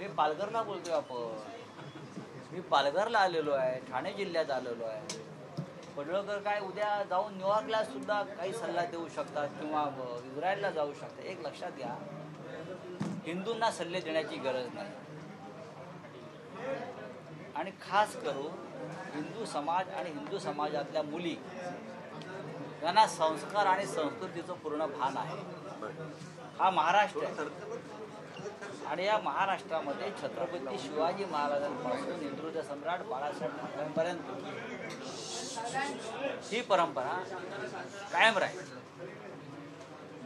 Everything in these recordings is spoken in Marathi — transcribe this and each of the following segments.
मी पालघरला बोलतोय आपण. मी पालघरला आलेलो आहे, ठाणे जिल्ह्यात आलेलो आहे. पडळकर काय उद्या जाऊन न्यूयॉर्कला सुद्धा काही सल्ला देऊ शकतात किंवा इस्रायलला जाऊ शकतात. एक लक्षात घ्या, हिंदूंना सल्ले देण्याची गरज नाही. आणि खास करून हिंदू समाज आणि हिंदू समाजातल्या मुली यांना संस्कार आणि संस्कृतीचं पूर्ण भान आहे. हा महाराष्ट्र आहे आणि या महाराष्ट्रामध्ये छत्रपती शिवाजी महाराजांपासून हिंदुत्व सम्राट बाळासाहेब ठाकरेंपर्यंत ही परंपरा कायम राहील.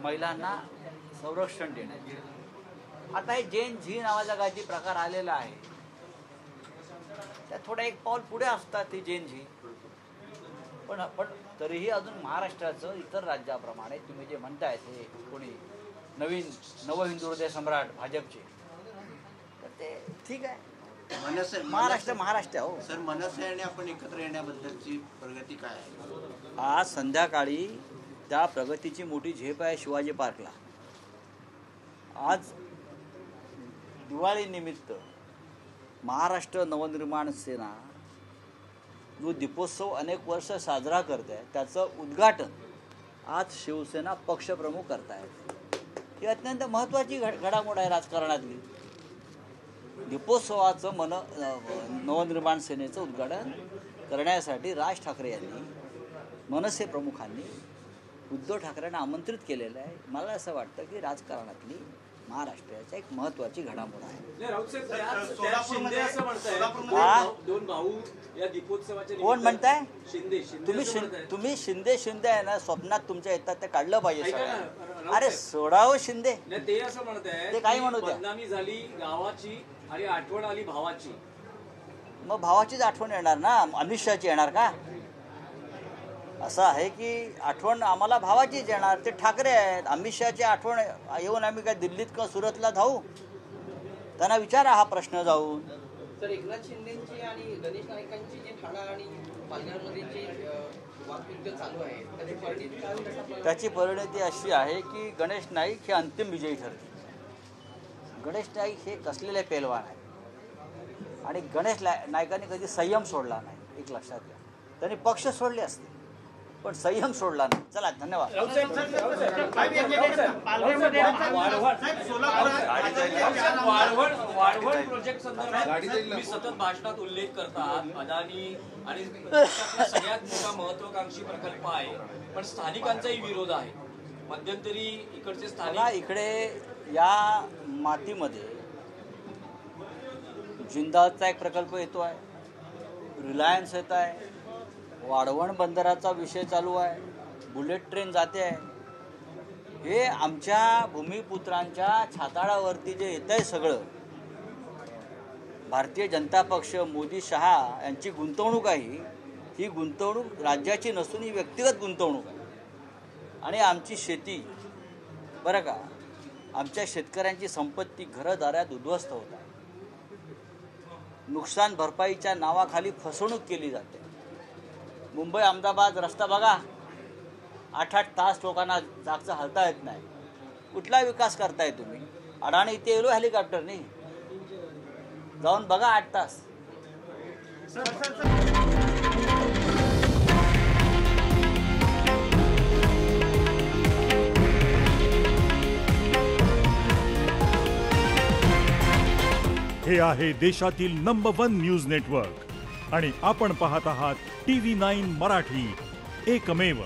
महिलांना संरक्षण देण्याची. आता हे जेन झी नावाचा काही प्रकार आलेला आहे, त्यात थोडा एक पाऊल पुढे असतात ती जेन झी. पण तरीही अजून महाराष्ट्राचं इतर राज्याप्रमाणे तुम्ही जे म्हणताय ते कोणी नवीन नवहिंदू सम्राट भाजपचे, तर ते ठीक आहे. महाराष्ट्र हो सर, मनसे आणि आपण एकत्र येण्याबद्दलची प्रगती काय आहे? आज संध्याकाळी त्या प्रगतीची मोठी झेप आहे शिवाजी पार्कला. आज दिवाळीनिमित्त महाराष्ट्र नवनिर्माण सेना जो दीपोत्सव अनेक वर्ष साजरा करते आहे त्याचं उद्घाटन आज शिवसेना पक्षप्रमुख करतायत. ही अत्यंत महत्त्वाची घडामोड आहे राजकारणातली. दीपोत्सवाचं नवनिर्माण सेनेचं उद्घाटन करण्यासाठी राज ठाकरे यांनी मनसे प्रमुखांनी उद्धव ठाकरेंना आमंत्रित केलेलं आहे. मला असं वाटतं की राजकारणातली महाराष्ट्राची एक महत्त्वाची घडामोड आहे. कोण म्हणताय? तुम्ही शिंदे आहे ना, स्वप्नात तुमच्या येतात ते काढलं पाहिजे. अरे सोडावं शिंदे, ते असं म्हणताय ते काही म्हणू द्या. बदनामी झाली गावाची आणि आठवण आली भावाची. मग भावाचीच आठवण येणार ना, अमित शहाची येणार का? असं आहे की आठवण आम्हाला भावाचीच येणार. ते ठाकरे आहेत. अमित शहाची आठवण येऊन आम्ही काय दिल्लीत का सुरतला धावू? त्यांना विचारा हा प्रश्न जाऊन. सर, एकनाथ शिंदेची आणि गणेश नाईकांची जी ठाणा आणि पालघरमध्ये जी वाकयुद्ध चालू आहे, त्याची परिणती अशी आहे की गणेश नाईक हे अंतिम विजयी ठरले. गणेश नाईक हे कसलेले पेलवान आहे आणि गणेश नाईकांनी कधी संयम सोडला नाही. एक लक्षात घ्या, त्यांनी पक्ष सोडले असते पण संयम सोडला नाही. चला, धन्यवाद. वाढवण प्रोजेक्ट संदर्भात तुम्ही सतत भाषणात उल्लेख करतात. अदानी आणि सगळ्यात मोठा महत्वाकांक्षी प्रकल्प आहे, पण स्थानिकांचाही विरोध आहे. मध्यंतरी इकडचे स्थानिक इकडे या मातीमध्ये जिंदालचा एक प्रकल्प येतो आहे, रिलायन्स येत आहे, वाढवण बंदराचा विषय चालू आहे, बुलेट ट्रेन जाते आहे. हे आमच्या भूमिपुत्रांच्या छाताडावरती जे येत आहे सगळं, भारतीय जनता पक्ष मोदी शहा यांची गुंतवणूक आहे. ही गुंतवणूक राज्याची नसून ही व्यक्तिगत गुंतवणूक आहे. आणि आमची शेती, बरं का, आमच्या शेतकऱ्यांची संपत्ती घरदारात उद्ध्वस्त होत आहे. नुकसान भरपाईच्या नावाखाली फसवणूक केली जाते. मुंबई अहमदाबाद रस्ता बघा, 8-8 तास लोकांना जागचं हलता येत नाही. कुठला विकास करताय तुम्ही? अडाणी इथे येलो हेलिकॉप्टरनी, जाऊन बघा 8 तास. हे आहे देशातील नंबर 1 न्यूज नेटवर्क आणि आपण पाहत आहात TV9 मराठी, एकमेव.